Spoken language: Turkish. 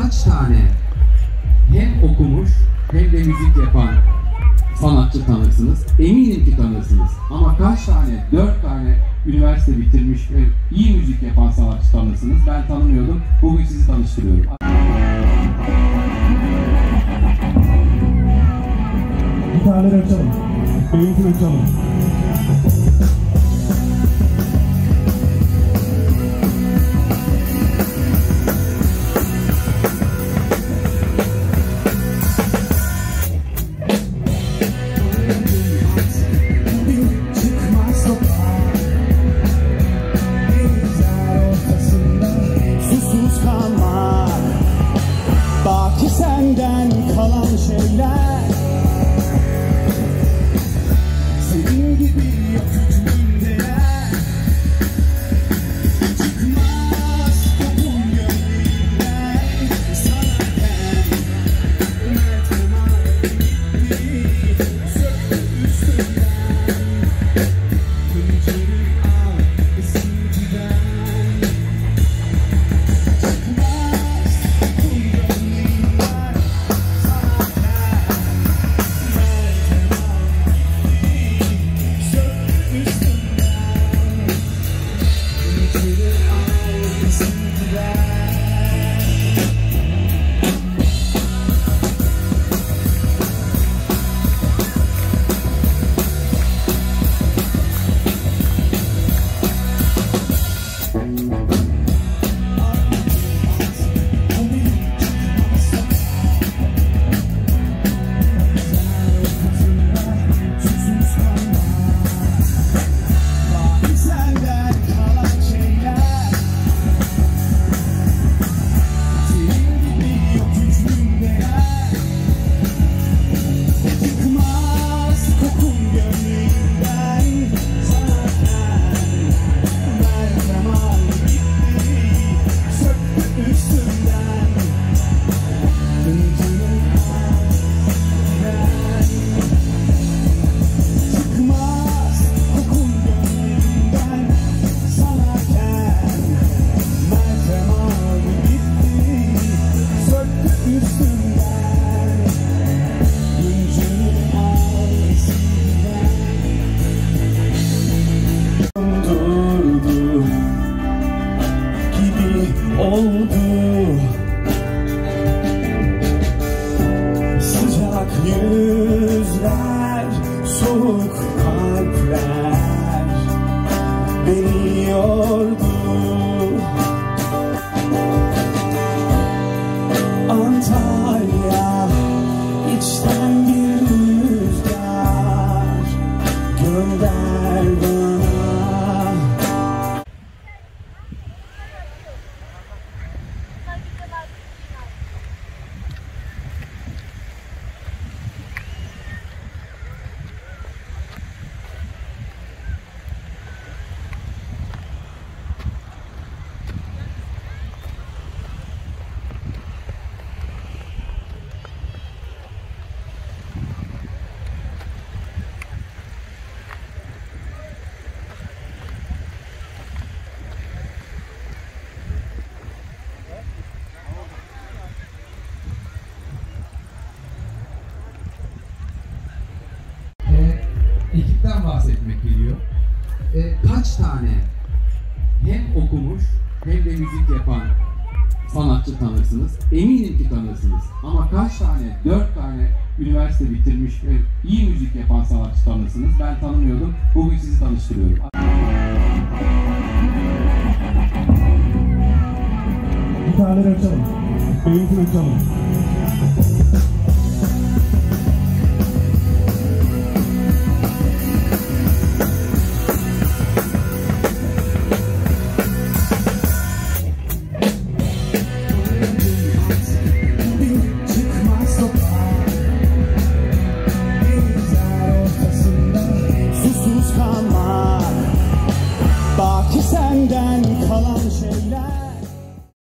kaç tane hem okumuş hem de müzik yapan sanatçı tanırsınız? Eminim ki tanırsınız. Ama kaç tane, 4 tane üniversite bitirmiş ve iyi müzik yapan sanatçı tanırsınız? Ben tanımıyordum. Bugün sizi tanıştırıyorum. Gitarları açalım. Benimkini açalım. Senden kalan şeyler senin gibi yok hükmünde çıkmaz kokun gönlümden sana gel merteman gitti söktü üstümden hıncını al esintiden oldu sıcak yüzler, soğuk kalpler beni yordu. Antalya içten bir rüzgar gönder bana. Ekipten bahsetmek geliyor. Kaç tane hem okumuş hem de müzik yapan sanatçı tanırsınız? Eminim ki tanırsınız. Ama kaç tane, 4 tane üniversite bitirmiş ve iyi müzik yapan sanatçı tanırsınız? Ben tanımıyordum. Bugün sizi tanıştırıyorum. Gitarları açalım. Benimkini açalım.